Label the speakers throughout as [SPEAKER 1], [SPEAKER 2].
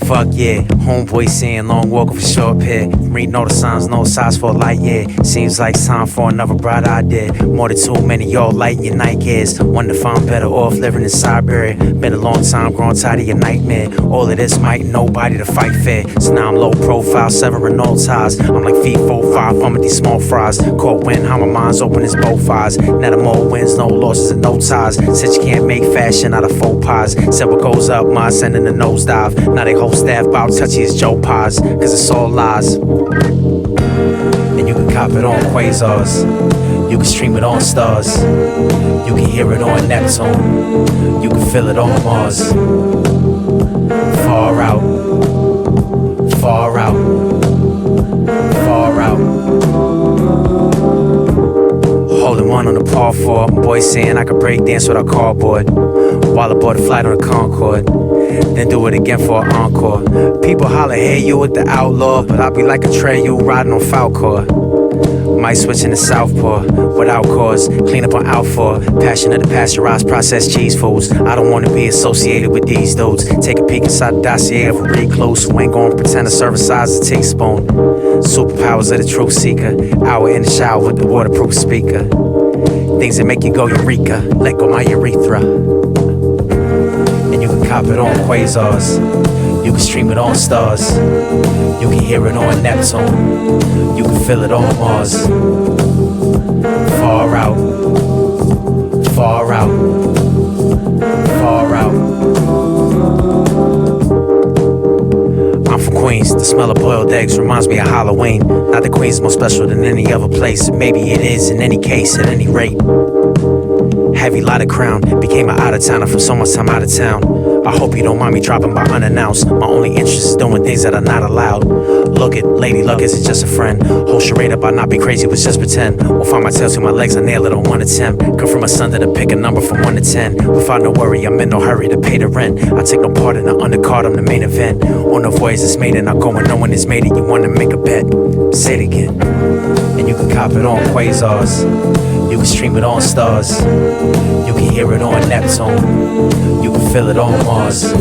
[SPEAKER 1] Fuck yeah, homeboy saying long walk for short pair. Reading all the signs, no size for a light, yeah. Seems like it's time for another bright idea. More than too many, y'all lighting your night gears. Wonder if I'm better off living in Siberia. Been a long time growing tired of your nightmare. All of this might nobody to fight fair. So now I'm low profile, severing all ties. I'm like feet 4-5, I'm with these small fries. Caught wind, how my mind's open as both eyes. Now the more wins, no losses and no ties. Said you can't make fashion out of faux pies. Said what goes up, mine sending the nosedive. Now they whole staff bout touchy as Joe Pies. Cause it's all lies. And you can cop it on Quasars. You can stream it on Stars. You can hear it on Neptune. You can feel it on Mars. Far out. Far out. Far out. Holding one on the par 4. My boy saying I could break dance with a cardboard. While I bought a flight on the Concorde. Then do it again for an encore. People holler, hey, you with the outlaw. But I be like a tray, you riding on Falcor. Might switch into Southpaw without cause. Clean up on Alpha. Passion of the pasteurized processed cheese foods. I don't want to be associated with these dudes. Take a peek inside the dossier of a recluse who ain't gonna pretend to serve a size a teaspoon. Superpowers of the truth seeker. Hour in the shower with the waterproof speaker. Things that make you go eureka. Let go my urethra. And you can cop it on Quasars. You can stream it on Stars. You can hear it on Neptune. You can feel it on Mars. Far out. Far out. Far out. I'm from Queens. The smell of boiled eggs reminds me of Halloween. Not that Queens is more special than any other place. Maybe it is in any case, at any rate. Heavy lighter crown. Became an out-of-towner from so much time out of town. I hope you don't mind me dropping by unannounced. My only interest is doing things that are not allowed. Look it, lady luck, is it just a friend? Whole charade about not be crazy was just pretend. Will find my tail to my legs, I nail it on one attempt. Come from a Sunday to pick a number from 1 to 10. Without no worry, I'm in no hurry to pay the rent. I take no part in the undercard, I'm the main event. On the voyage that's made it, I go when no one has made it. You wanna make a bet? Say it again. And you can cop it on Quasars. You can stream it on Stars. You can hear it on Neptune. You can feel it on Mars.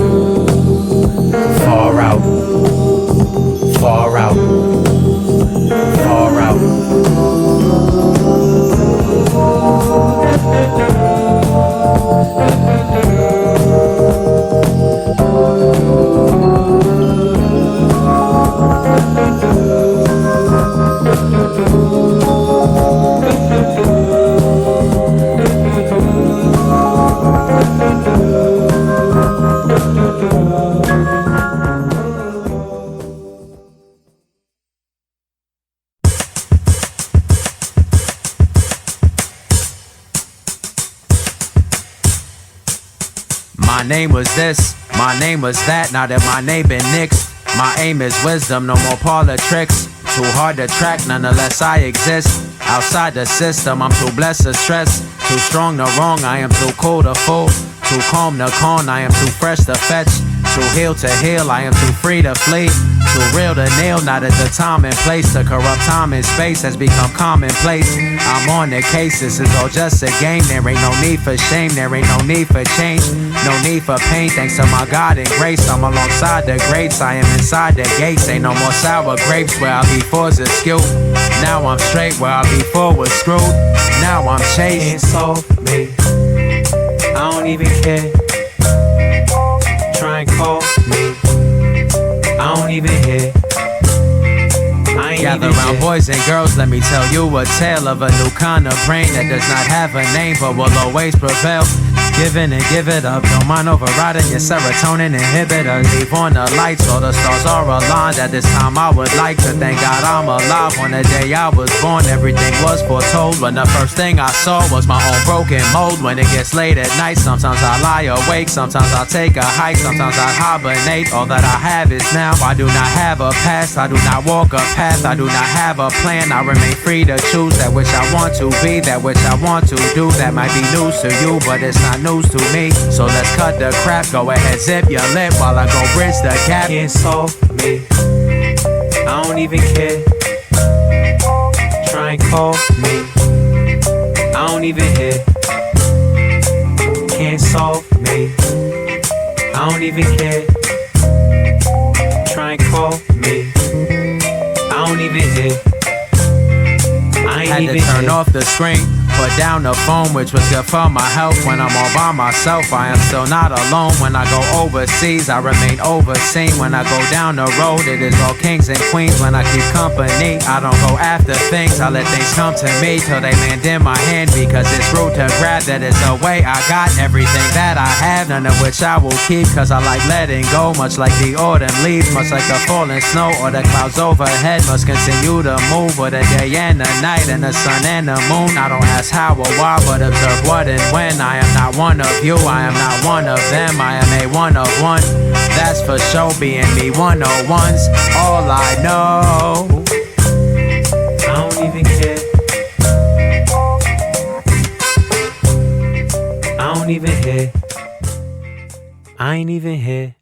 [SPEAKER 1] Far out. Far out. Far out.
[SPEAKER 2] My name was this, my name was that, now that my name been nixed. My aim is wisdom, no more parlor tricks. Too hard to track, nonetheless I exist. Outside the system, I'm too blessed to stress. Too strong to wrong, I am too cool to fool. Too calm to con, I am too fresh to fetch. Too heal to heal, I am too free to flee. Too real to nail, not at the time and place. To corrupt time and space has become commonplace. I'm on the case, this is all just a game. There ain't no need for shame, there ain't no need for change. No need for pain, thanks to my God and grace. I'm alongside the greats, I am inside the gates. Ain't no more sour grapes where I before was askew. Now I'm straight where I before was screwed. Now I'm chasing.
[SPEAKER 1] Can't solve me. I don't even care. Try and call me. I don't even hear. I ain't
[SPEAKER 2] Gather
[SPEAKER 1] even
[SPEAKER 2] round
[SPEAKER 1] shit.
[SPEAKER 2] boys and girls, let me tell you a tale of a new kind of brain that does not have a name but will always prevail. Give in and give it up, don't mind overriding your serotonin inhibitor. Leave on the lights, all the stars are aligned. At this time I would like to thank God I'm alive. On the day I was born, everything was foretold. When the first thing I saw was my own broken mold. When it gets late at night, sometimes I lie awake. Sometimes I take a hike, sometimes I hibernate. All that I have is now, I do not have a past. I do not walk a path, I do not have a plan. I remain free to choose that which I want to be, that which I want to do. That might be news to you, but it's not news to me. So let's cut the crap, go ahead, zip your lip while I go bridge the gap.
[SPEAKER 1] Can't solve me. I don't even care. Try and call me. I don't even hear. Can't solve me. I don't even care. try and call me. I don't even hear. I ain't
[SPEAKER 2] Had
[SPEAKER 1] even
[SPEAKER 2] to turn
[SPEAKER 1] hear.
[SPEAKER 2] off the screen, put down the phone, which was good for my health. When I'm all by myself, I am still not alone. When I go overseas, I remain overseen. When I go down the road, it is all kings and queens. When I keep company, I don't go after things. I let things come to me till they land in my hand. Because it's rude to grab, that is the way I got everything that I have, none of which I will keep. Cause I like letting go, much like the autumn leaves, much like the falling snow or the clouds overhead. Must continue to move with the day and the night and the sun and the moon. I don't ask how or why, but observe what and when. I am not one of you, I am not one of them. I am a one of one, that's for sure. Being me 101's all I know.
[SPEAKER 1] I don't even care. I don't even hear. I ain't even here.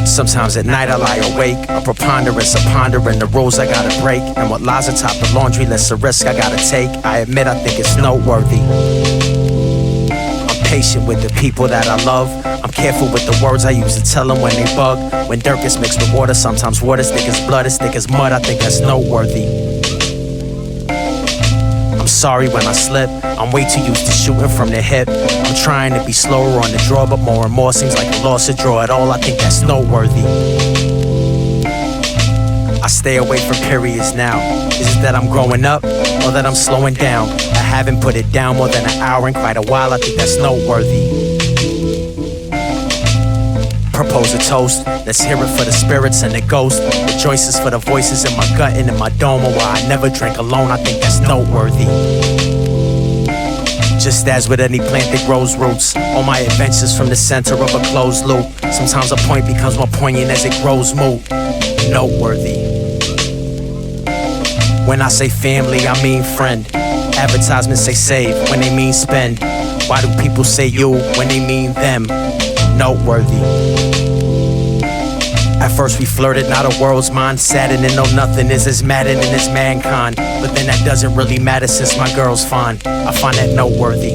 [SPEAKER 1] Sometimes at night I lie awake, a preponderance of pondering the rules I gotta break, and what lies atop the laundry list of risk I gotta take. I admit I think it's noteworthy. I'm patient with the people that I love. I'm careful with the words I use to tell them when they bug. When dirt gets mixed with water, sometimes water's thick as blood, as thick as mud. I think that's noteworthy. I'm sorry when I slip, I'm way too used to shooting from the hip. I'm trying to be slower on the draw, but more and more seems like a loss to draw at all. I think that's noteworthy. I stay away from periods now. Is it that I'm growing up, or that I'm slowing down? I haven't put it down more than an hour in quite a while. I think that's noteworthy. Propose a toast, let's hear it for the spirits and the ghost. Rejoices for the voices in my gut and in my dome. Or why I never drink alone, I think that's noteworthy. Just as with any plant that grows roots, all my adventures from the center of a closed loop. Sometimes a point becomes more poignant as it grows moot. Noteworthy. When I say family, I mean friend. Advertisements say save when they mean spend. Why do people say you when they mean them? Noteworthy. At first we flirted, now the world's mine. Saddened and know nothing is as maddening as mankind. But then that doesn't really matter since my girl's fine. I find that noteworthy.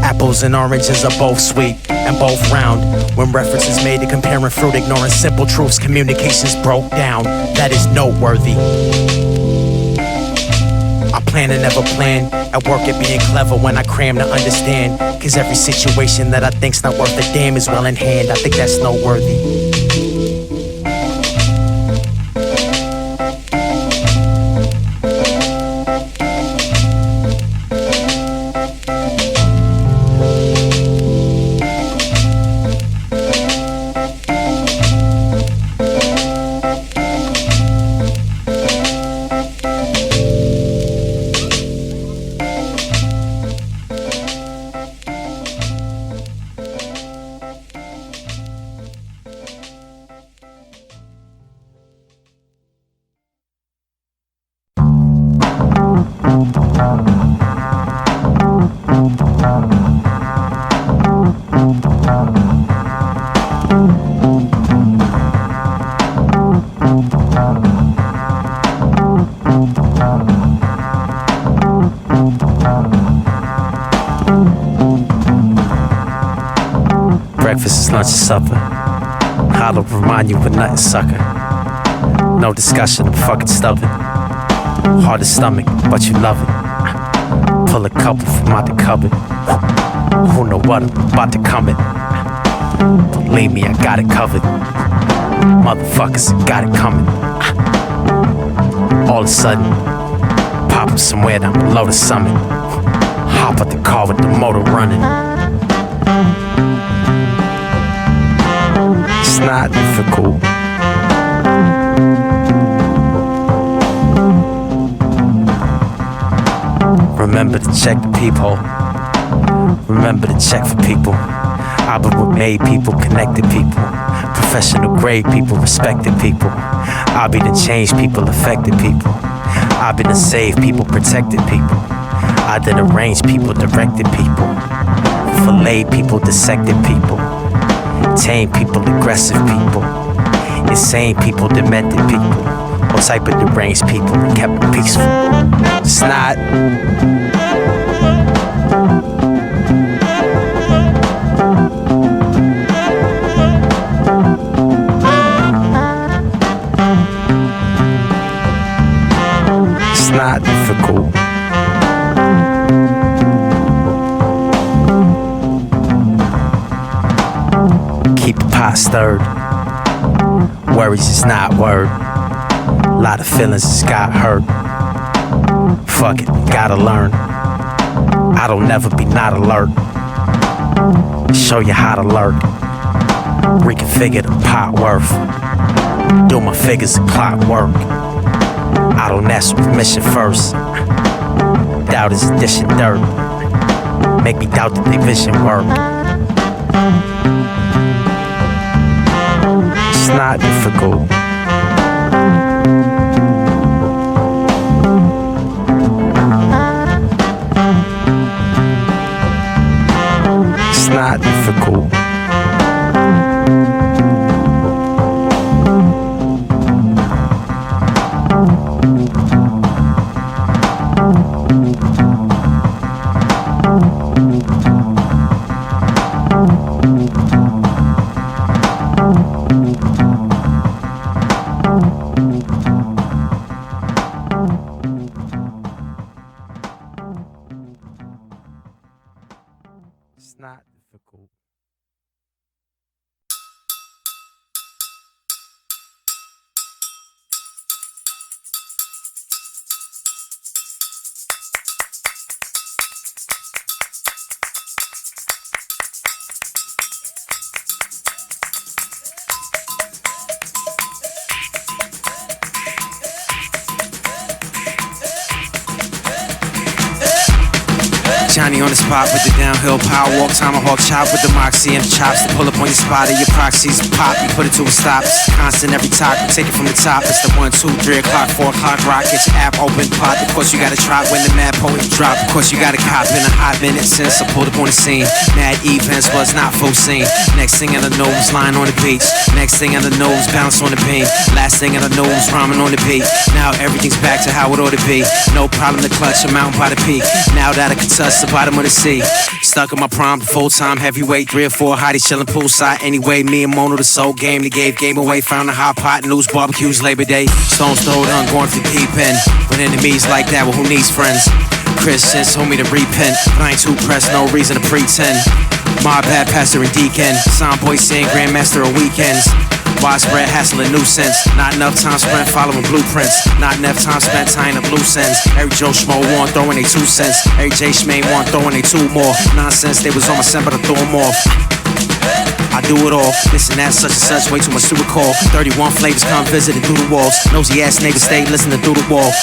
[SPEAKER 1] Apples and oranges are both sweet and both round. When reference is made to comparing fruit, ignoring simple truths, communications broke down. That is noteworthy. I plan to never plan. At work at being clever when I cram to understand. Cause every situation that I think's not worth a damn is well in hand. I think that's noteworthy. Breakfast is lunch and supper. Hollow remind you of nothing, sucker. No discussion, I'm fucking stubborn. Hard to stomach, but you love it. Pull a couple from out the cupboard. Who know what I'm about to come in. Believe me, I got it covered. Motherfuckers got it coming. All of a sudden, pop up somewhere down below the summit. Hop out the car with the motor running. It's not difficult. Remember to check the peephole. Remember to check for people. I've been with made people, connected people, professional grade people, respected people. I've been to change people, affected people. I've been to save people, protected people. I did arrange people, directed people, fillet people, dissected people, tame people, aggressive people, insane people, demented people, all type of deranged people, kept it peaceful. It's not. It's not difficult. Keep the pot stirred. Worries is not word. A lot of feelings just got hurt. Fuck it, gotta learn. I don't never be not alert. Show you how to lurk. Reconfigure the pot worth. Do my figures of clockwork. I don't ask for permission first. Doubt is addition dirt. Make me doubt that they vision work. It's not difficult. It's not difficult. It's not difficult. Johnny on the spot with the downhill power walk, tomahawk chop with the moxie and the chops to pull up on your spot of your proxies. Pop, you put it to a stop. It's constant every talk, we take it from the top. It's the 1, 2, 3 o'clock, 4 o'clock rock. Get your app open, pot. Of course you gotta trot when the mad poet drop. Of course you gotta cop in a hot minute since I pulled up on the scene. Mad events was not full scene. Next thing I know was lying on the beach. Next thing I know was bounce on the beam. Last thing I know was rhyming on the beat. Now everything's back to how it ought to be. No problem to clutch a mountain by the peak. Now that I can touch the bottom of the sea. Stuck in my prime, full-time heavyweight, 3 or 4 hotties chillin' poolside. Anyway, me and Mono the soul game, they gave game away, found a hot pot, and loose barbecues Labor Day. Stones throw it on, going for the deep end. When enemies like that, well, who needs friends? Christians told me to repent, but I ain't too pressed, no reason to pretend. My bad, pastor and deacon, Homeboy Sandman, grandmaster of weekends. Widespread hassle and nuisance. Not enough time spent following blueprints. Not enough time spent tying up loose ends. Every Joe Schmo want throwing they 2 cents. Every J Schmane want throwing they 2 more. Nonsense, they was on my scent, but I threw them off. I do it all, this and that, such and such, way too much to recall. 31 flavors come visiting through the walls. Nosy ass niggas stay listening through the wall.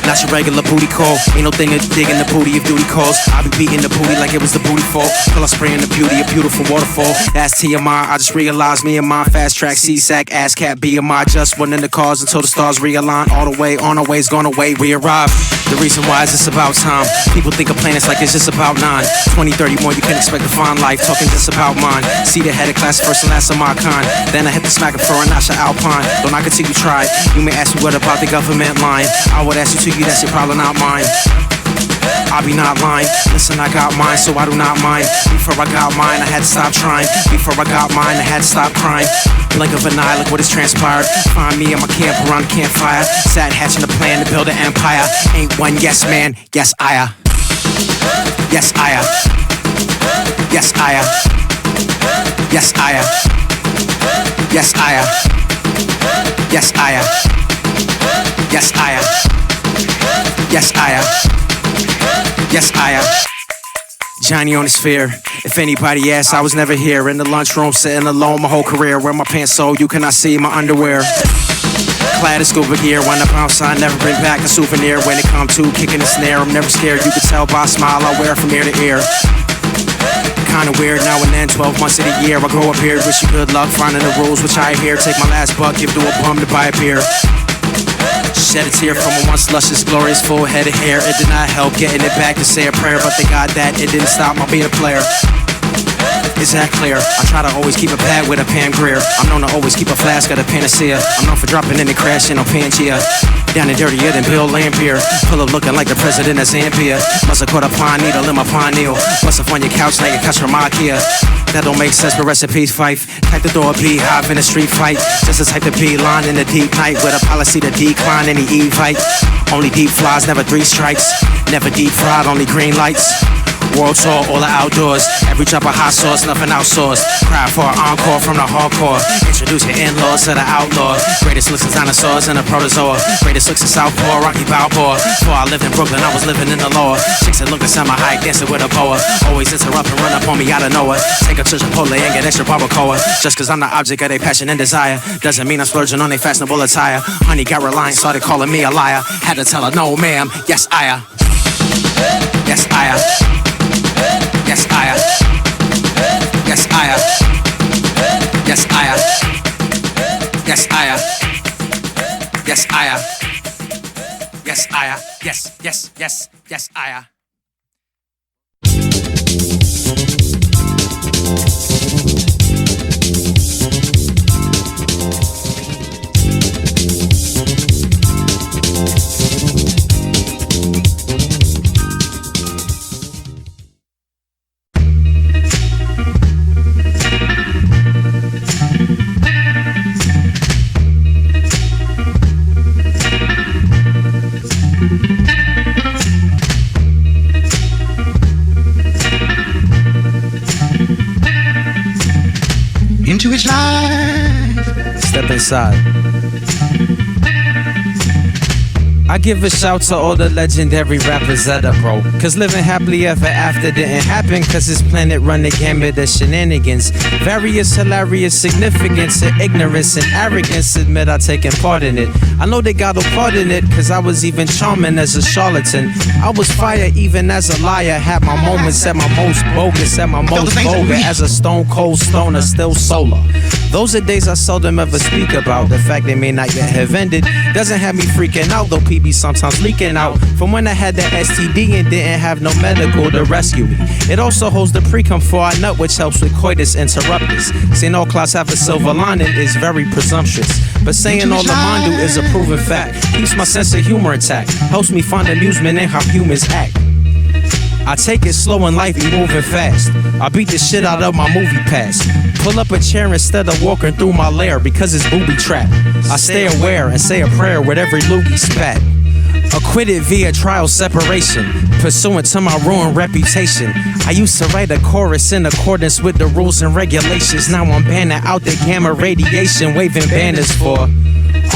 [SPEAKER 1] Not your regular booty call. Ain't no thing of digging the booty if duty calls. I be beating the booty like it was the booty fall. Till I spray in the beauty, a beautiful waterfall. That's TMI, I just realized me and my fast track, C-Sack, ass cat, BMI. Just one in the cars until the stars realign. All the way, on our ways, gone away, we arrive. The reason why is it's about time. People think of planets like it's just about 9. 20, 30 more, you can expect to find life. Talking just about mine. See the head of class first and last of my kind. Then I hit the smack for a notch of Alpine. Don't knock until you try. You may ask me what about the government line. I would ask you to you, that's your problem, not mine. I be not lying. Listen, I got mine, so I do not mind. Before I got mine, I had to stop trying. Before I got mine, I had to stop crying. Blink of an eye, look what has transpired. Find me in my camp around the campfire. Sat hatching a plan to build an empire. Ain't one yes man, yes I. Yes I. Yes I. Yes I. Yes I. Yes I. Yes I. Yes I. Yes I. Johnny on the sphere. If anybody asks, I was never here. In the lunchroom, sitting alone my whole career. Wear my pants so you cannot see my underwear. Clad in scuba gear, when I bounce, I never bring back a souvenir. When it come to kicking the snare, I'm never scared. You can tell by a smile I wear from ear to ear. Kinda weird now and then, 12 months of the year. I grow up here, wish you good luck finding the rules, which I hear. Take my last buck, give to a bum to buy a beer. Shed a tear from a once luscious, glorious, full head of hair. It did not help getting it back to say a prayer, but thank God that it didn't stop my being a player. Is that clear? I try to always keep a bag with a Pam Grier. I'm known to always keep a flask of the panacea. I'm known for dropping in and crashing on Pangea. Down and dirtier than Bill Lampier. Pull up looking like the president of Zambia. Must've caught a pine needle in my pineal. Bust up on your couch, now you catch from Ikea. That don't make sense, but recipes fife. Type the door beehive in a street fight. Just to type the B line in the deep night. With a policy to decline any Evite. Only deep flies, never 3 strikes. Never deep fried, only green lights. World tour, all the outdoors. Every drop of hot sauce, nothing outsourced. Cry for an encore from the hardcore. Introduce your in-laws to the outlaw. Greatest looks of dinosaurs and a protozoa. Greatest looks of Southpaw, Rocky Balboa. Before I lived in Brooklyn, I was living in the lower. Chicks that look the semi high, dancing with a boa. Always interrupt and run up on me out of nowhere. Take a to Chipotle and get extra barbacoa. Just cause I'm the object of their passion and desire doesn't mean I'm splurging on their fashionable attire. Honey got reliant, started calling me a liar. Had to tell her, no ma'am, yes I am. Yes I am. Yes, I am. Yes, I am. Yes, I am. Yes, I am. Yes, I am. Yes, I am. Yes, yes, yes, yes, I am.
[SPEAKER 3] Into his life.
[SPEAKER 1] Step inside. I give a shout to all the legendary rappers that are broke. Cause living happily ever after didn't happen. Cause this planet run the gamut of shenanigans. Various hilarious significance and ignorance and arrogance. Admit I taken part in it. I know they got a part in it. Cause I was even charming as a charlatan. I was fire even as a liar. Had my moments at my most bogus, at my most vulgar. As a stone cold stoner, still solar. Those are days I seldom ever speak about. The fact they may not yet have ended doesn't have me freaking out, though PB sometimes leaking out. From when I had the STD and didn't have no medical to rescue me. It also holds the pre-cum for I nut, which helps with coitus interruptus. Saying all clouds have a silver lining is very presumptuous. But saying all the mind do is a proven fact. Keeps my sense of humor intact. Helps me find amusement in how humans act. I take it slow in life, be moving fast. I beat the shit out of my movie past. Pull up a chair instead of walking through my lair because it's booby trap. I stay aware and say a prayer with every loogie spat. Acquitted via trial separation, pursuant to my ruined reputation. I used to write a chorus in accordance with the rules and regulations. Now I'm banning out the gamma radiation, waving banners for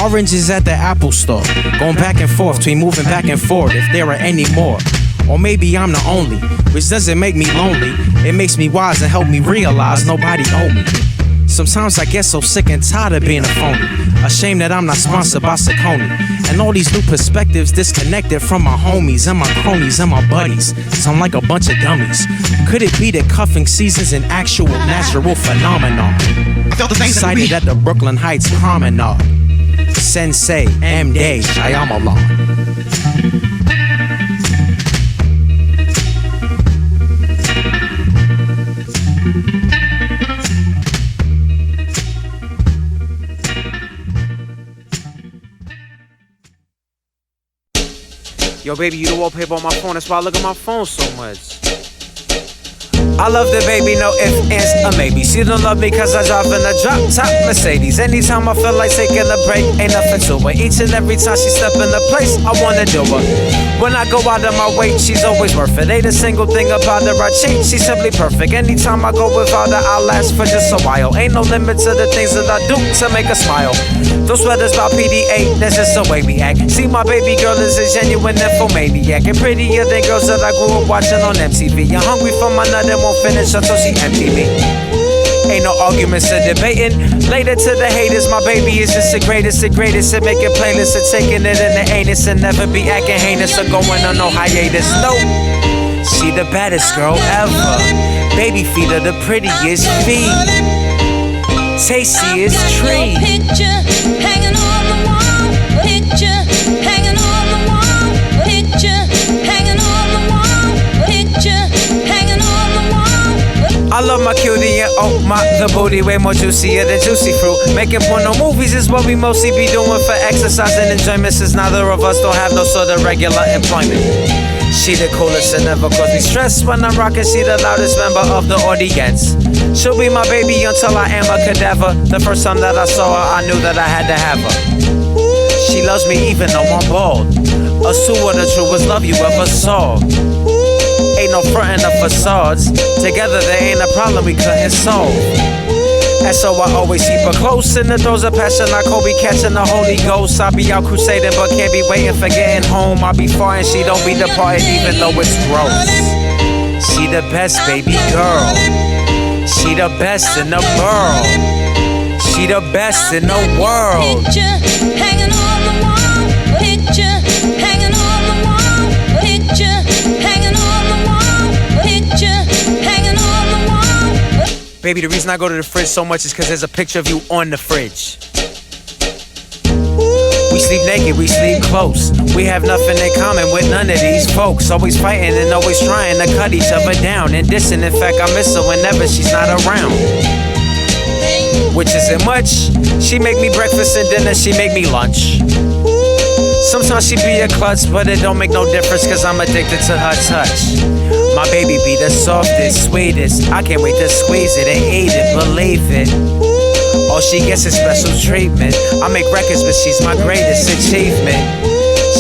[SPEAKER 1] oranges at the Apple store. Going back and forth between moving back and forth if there are any more. Or maybe I'm the only, which doesn't make me lonely. It makes me wise and help me realize nobody owe me. Sometimes I get so sick and tired of being a phony. Ashamed that I'm not sponsored by Saucony. And all these new perspectives disconnected from my homies and my cronies and my buddies. So I'm like a bunch of dummies. Could it be that cuffing season's an actual natural phenomenon?
[SPEAKER 3] I felt the things
[SPEAKER 1] Sighted at the Brooklyn Heights Promenade. Sensei, M-Day, Shyamalan. Yo, baby, you the wallpaper on my phone. That's why I look at my phone so much. I love the baby, no ifs, ands, or maybe. She don't love me cause I drive in a drop-top Mercedes. Anytime I feel like taking a break, ain't nothing to her. Each and every time she step in the place, I wanna do her. When I go out of my way, she's always worth it. Ain't a single thing about her I cheat, she's simply perfect. Anytime I go without her, I'll last for just a while. Ain't no limit to the things that I do to make her smile. Those sweaters by PDA, that's just the way we act. See, my baby girl is a genuine nymphomaniac, and prettier than girls that I grew up watching on MTV. I'm hungry for my nut and won't finish until she empty me. Ain't no arguments or debating. Later to the haters, my baby is just the greatest at making playlists and taking it in the anus and never be acting heinous or going on no hiatus. No, she the baddest girl ever. Baby feet are the prettiest feet. Tastiest tree.
[SPEAKER 4] Picture hanging on the wall. Picture hanging on the wall. Picture hanging on the wall. Picture hanging on the wall.
[SPEAKER 1] I love my cutie The booty way more juicier than juicy fruit. Making porno movies is what we mostly be doing for exercise and enjoyment, since neither of us don't have no sort of regular employment. She the coolest and never cause me stress. When I'm rocking, she the loudest member of the audience. She'll be my baby until I am a cadaver. The first time that I saw her, I knew that I had to have her. She loves me even though I'm bald. Us two are the truest love you ever saw. Ain't no frontin' of facades. Together there ain't a problem we couldn't solve. And so I always keep her close. In the throes of passion like Kobe catching the Holy Ghost. I be out crusading but can't be waiting for getting home. I be far and she don't be departed even though it's gross. She the best baby girl. She the best in the world. She the best in the world.
[SPEAKER 4] Picture hanging on the wall. Picture hanging on the wall. Picture hanging on the wall. Picture hanging on the wall.
[SPEAKER 1] Baby, the reason I go to the fridge so much is cause there's a picture of you on the fridge. We sleep naked, we sleep close. We have nothing in common with none of these folks. Always fighting and always trying to cut each other down and dissing. In fact, I miss her whenever she's not around. Which isn't much. She make me breakfast and dinner, she make me lunch. Sometimes she be a klutz, but it don't make no difference cause I'm addicted to her touch. My baby be the softest, sweetest. I can't wait to squeeze it and eat it, believe it. All she gets is special treatment. I make records, but she's my greatest achievement.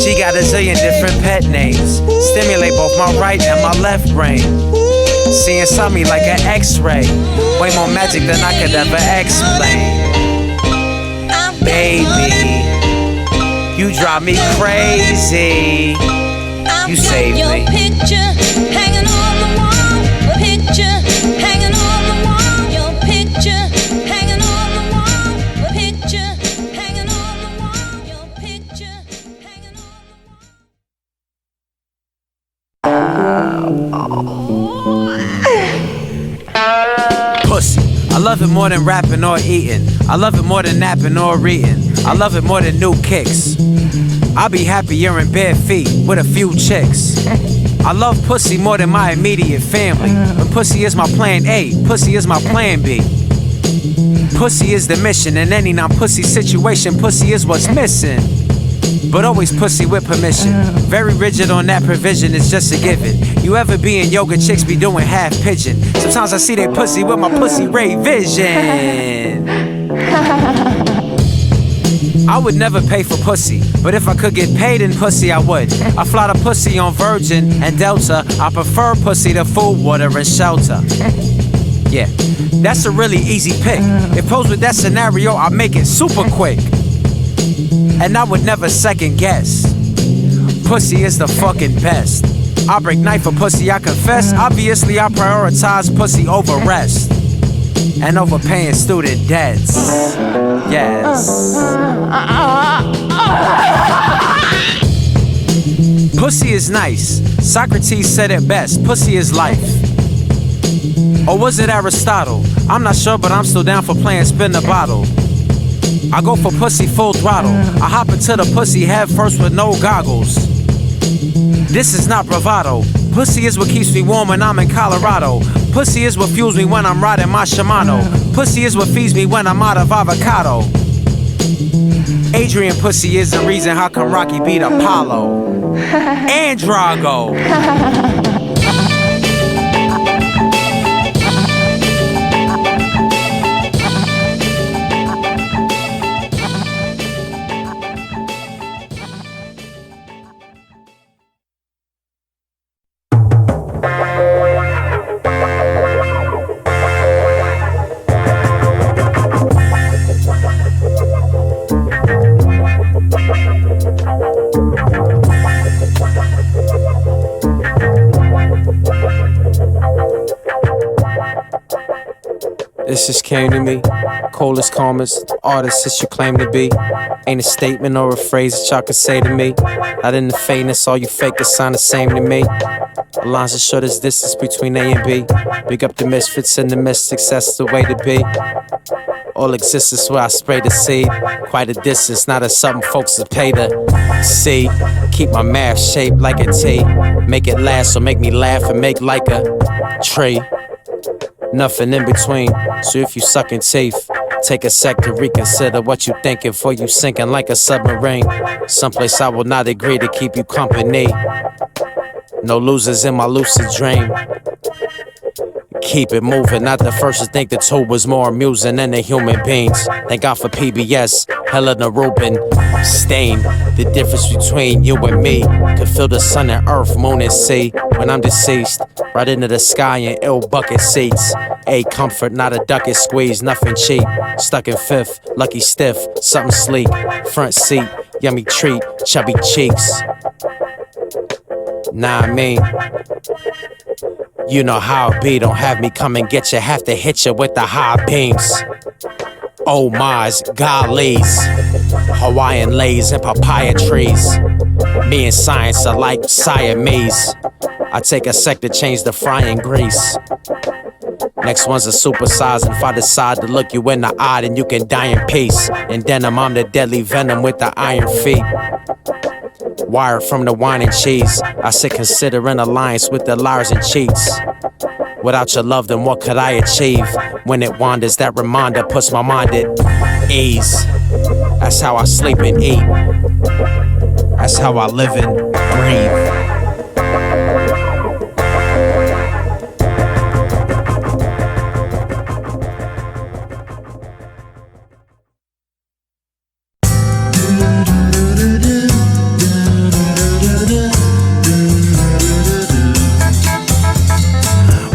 [SPEAKER 1] She got a zillion different pet names. Stimulate both my right and my left brain. See inside me like an x-ray. Way more magic than I could ever explain. Baby, you drive me crazy. You saved
[SPEAKER 4] your
[SPEAKER 1] me.
[SPEAKER 4] Picture hanging on the wall. Picture hanging on the wall. Your picture hanging on the wall. Picture hanging on the wall. Your picture hanging on the wall.
[SPEAKER 1] Pussy. I love it more than rapping or eating. I love it more than napping or reading. I love it more than new kicks. I'll be happier in bare feet with a few chicks. I love pussy more than my immediate family. But pussy is my plan A, pussy is my plan B. Pussy is the mission in any non-pussy situation. Pussy is what's missing. But always pussy with permission. Very rigid on that provision, it's just a given. You ever be in yoga, chicks be doing half pigeon. Sometimes I see they pussy with my pussy ray vision. I would never pay for pussy, but if I could get paid in pussy, I would. I fly the pussy on Virgin and Delta. I prefer pussy to food, water, and shelter. Yeah, that's a really easy pick. If posed with that scenario, I make it super quick. And I would never second guess. Pussy is the fucking best. I break knife for pussy, I confess. Obviously, I prioritize pussy over rest. And overpaying student debts. Yes. Pussy is nice. Socrates said it best. Pussy is life. Or was it Aristotle? I'm not sure, but I'm still down for playing spin the bottle. I go for pussy full throttle. I hop into the pussy head first with no goggles. This is not bravado. Pussy is what keeps me warm when I'm in Colorado. Pussy is what fuels me when I'm riding my Shimano. Pussy is what feeds me when I'm out of avocado. Adrian Pussy is the reason how come Rocky beat Apollo. And Drago. This just came to me, coldest, calmest, artist that you claim to be. Ain't a statement or a phrase that y'all can say to me. Not in the fakeness, all you fakers sound the same to me. The lines are short as distance between A and B. Big up the misfits and the mystics, that's the way to be. All existence where I spray the seed. Quite a distance, not as something folks would pay to see. Keep my math shaped like a T. Make it last or make me laugh and make like a tree. nothing in between. So if you sucking teeth, take a sec to reconsider what you thinking before you sinking like a submarine. Someplace I will not agree to keep you company. No losers in my lucid dream. Keep it moving, not the first to think the two was more amusing than the human beings. Thank God for PBS, Helena Rubin, Stain. The difference between you and me could feel the sun and earth, moon and sea. When I'm deceased, right into the sky in ill bucket seats. A comfort, not a ducket squeeze, nothing cheap. Stuck in fifth, lucky stiff, something sleek. Front seat, yummy treat, chubby cheeks. Nah, I mean, you know how it be, don't have me come and get you, have to hit you with the high beams. Oh my's, gollies, Hawaiian lays and papaya trees. Me and science are like Siamese. I take a sec to change the frying grease. Next one's a supersize, and if I decide to look you in the eye, then you can die in peace. In denim, I'm the deadly venom with the iron feet. Wired from the wine and cheese, I say consider an alliance with the liars and cheats. Without your love, then what could I achieve? When it wanders, that reminder puts my mind at ease. That's how I sleep and eat. That's how I live and breathe.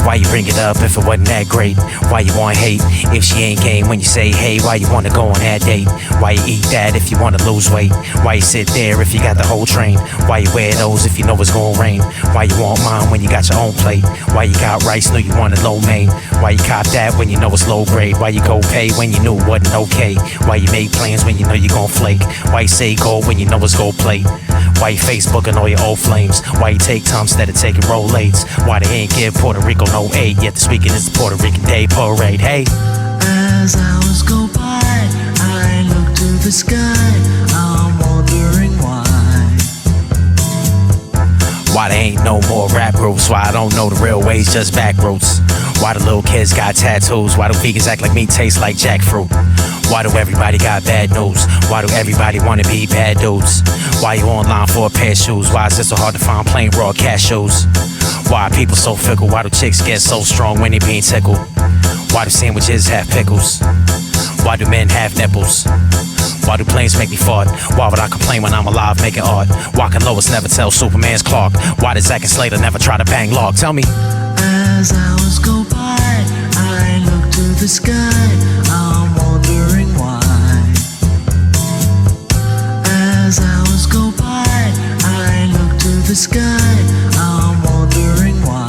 [SPEAKER 1] Why you bring it up if it wasn't that great? Why you want hate if she ain't game when you say hey? Why you wanna go on that date? Why you eat that if you wanna lose weight? Why you sit there if you got the whole train? Why you wear those if you know it's gonna rain? Why you want mine when you got your own plate? Why you got rice, know you want a low main? Why you cop that when you know it's low grade? Why you go pay when you knew it wasn't okay? Why you make plans when you know you gon' flake? Why you say go when you know it's gold plate? Why you Facebooking all your old flames? Why you take time instead of taking Rolades? Why they ain't give Puerto Rico no aid? Yet this weekend is the Puerto Rican Day Parade, hey.
[SPEAKER 5] As hours go by, I look to the sky, I'm wondering why.
[SPEAKER 1] Why there ain't no more rap groups? Why I don't know the real ways, just back roads? Why the little kids got tattoos? Why do vegans act like meat tastes like jackfruit? Why do everybody got bad news? Why do everybody wanna be bad dudes? Why you online for a pair of shoes? Why is it so hard to find plain raw cashews? Why are people so fickle? Why do chicks get so strong when they being tickled? Why do sandwiches have pickles? Why do men have nipples? Why do planes make me fart? Why would I complain when I'm alive making art? Why can Lois never tell Superman's Clark? Why does Zack and Slater never try to bang Log? Tell me.
[SPEAKER 5] As hours go by, I look to the sky, I'm wondering why. As hours go by, I look to the sky, I'm wondering why.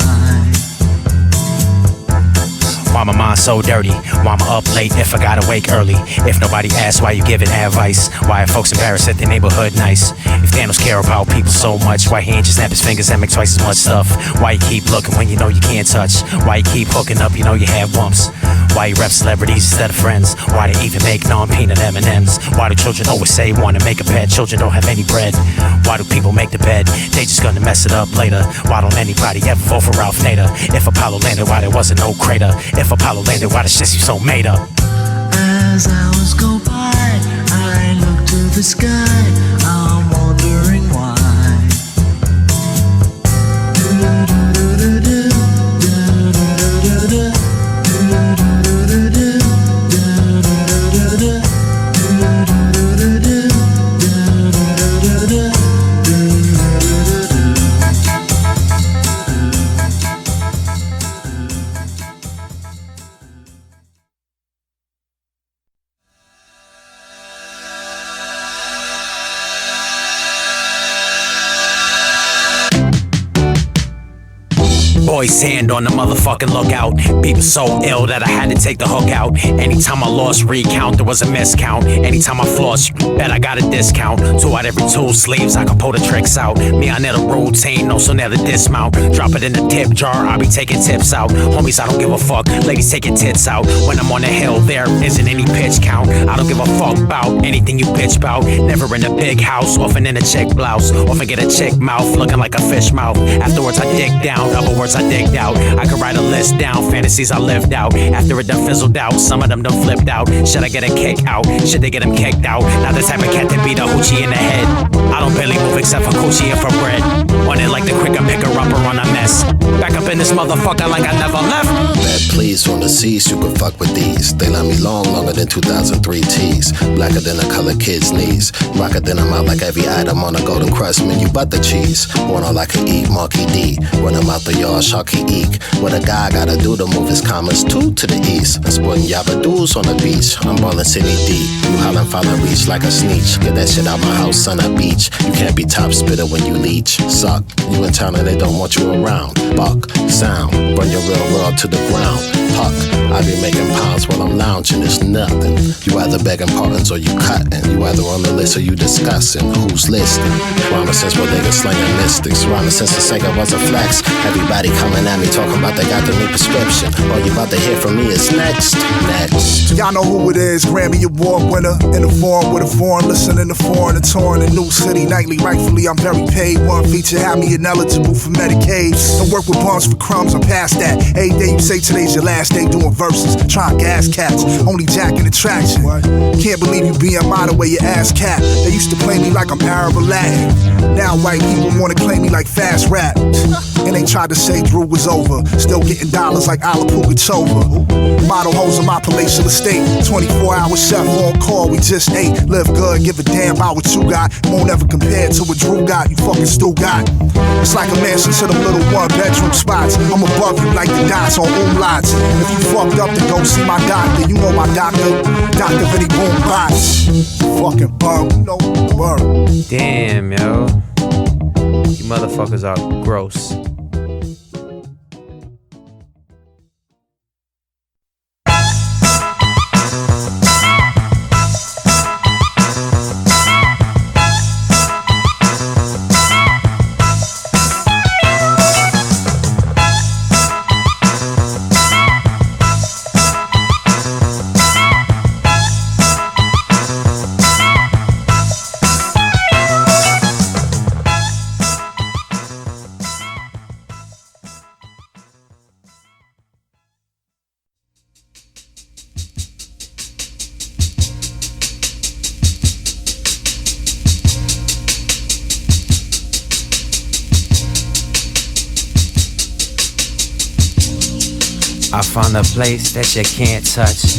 [SPEAKER 1] Why my mind so dirty? Why I'm up late if I gotta wake early? If nobody asks why you giving advice? Why are folks embarrassed that their neighborhood nice? If Thanos care about people so much, why he ain't just snap his fingers and make twice as much stuff? Why you keep looking when you know you can't touch? Why you keep hooking up, you know you have bumps? Why you rep celebrities instead of friends? Why they even make non-peanut M&Ms? Why do children always say wanna make a bed? Children don't have any bread. Why do people make the bed? They just gonna mess it up later. Why don't anybody ever vote for Ralph Nader? If Apollo landed, why there wasn't no crater? If Apollo landed, why the shit seem so made up?
[SPEAKER 5] As hours go by, I look to the sky, I'm wondering why.
[SPEAKER 1] Boy's hand on the motherfucking lookout. People so ill that I had to take the hook out. Anytime I lost recount, there was a miscount. Anytime I floss, bet I got a discount. 2 out every 2 sleeves, I can pull the tricks out. Me, I need a routine, no, so never dismount. Drop it in the tip jar, I be taking tips out. Homies, I don't give a fuck, ladies taking tits out. When I'm on the hill, there isn't any pitch count. I don't give a fuck about anything you bitch about. Never in a big house, often in a chick blouse. Often get a chick mouth, looking like a fish mouth. Afterwards I dig down, other words I digged out. I could write a list down, fantasies I lived out. After it done fizzled out, some of them done flipped out. Should I get a kick out? Should they get him kicked out? Not the type of cat that beat a hoochie in the head. I don't barely move except for coochie and for bread. On it like the quick I pick her up or run a mess. Back up in this motherfucker like I never left.
[SPEAKER 6] Bad please from the seas, you can fuck with these. They let me longer than 2003 tees. Blacker than a colored kid's knees. Rocker than I'm out like every item on a golden crust menu. Butter cheese, one all I can eat, Marky D. When I'm out the yard, Sharky Eek. What a guy gotta do to move his commas 2 to the east. I'm sporting yabadoos on the beach. I'm ballin' City D. You hollin' follow reach like a sneech. Get that shit out my house on a beach. You can't be top spitter when you leech. Suck, you in town and they don't want you around. Buck, sound, run your real world to the ground. Huck, I be making pounds while I'm lounging, it's nothing. You either begging pardons or you cutting. You either on the list or you discussing who's listening. Rhymer since bodegas slinging mystics. Rhymer since the Sega was a flex. Everybody coming at me talking about they got the new prescription. All you about to hear from me is next.
[SPEAKER 7] Y'all know who it is, Grammy Award winner. In the foreign with a foreign, listening to foreign and touring in New City nightly. Rightfully, I'm very paid. One feature had me ineligible for Medicaid. Don't work with bumps for crumbs, I'm past that. Every day you say today's your last day doing verses. Trying gas cats, only jacking attraction. Can't believe you being model where your ass cat. They used to play me like I'm Arab or Latin. Now white people wanna claim me like fast rap. And they tried to say Droog was over. Still getting dollars like Ala Pugachova. Model hoes in my palatial estate. 24-hour chef on call, we just ate. Live good, give a damn about what you got. Won't ever compare to what Drew got, you fucking still got. It's like a mansion to them little one-bedroom spots. I'm above you like the dots on umlauts. If you fucked up, then go see my doctor. You know my doctor, Dr. Vinny Boom Bots. Fucking bum, you know the word.
[SPEAKER 1] Damn, yo. You motherfuckers are gross. I find a place that you can't touch.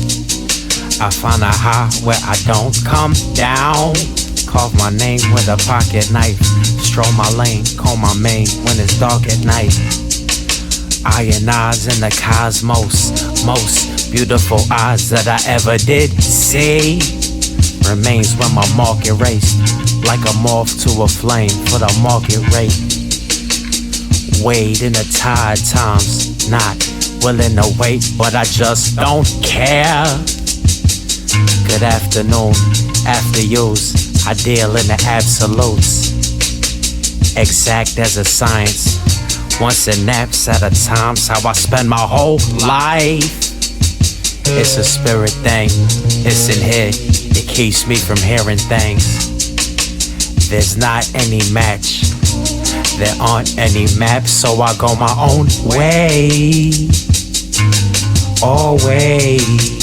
[SPEAKER 1] I find a high where I don't come down. Carve my name with a pocket knife. Stroll my lane, call my main when it's dark at night. Ionize in the cosmos. Most beautiful eyes that I ever did see. Remains when my mark erased. Like a moth to a flame for the market rate. Wade in the tide times, not willing to wait, but I just don't care. Good afternoon, after use, I deal in the absolutes. Exact as a science, once in naps at a time's how I spend my whole life. It's a spirit thing, it's in here, it keeps me from hearing things. There's not any match, there aren't any maps, so I go my own way. Always.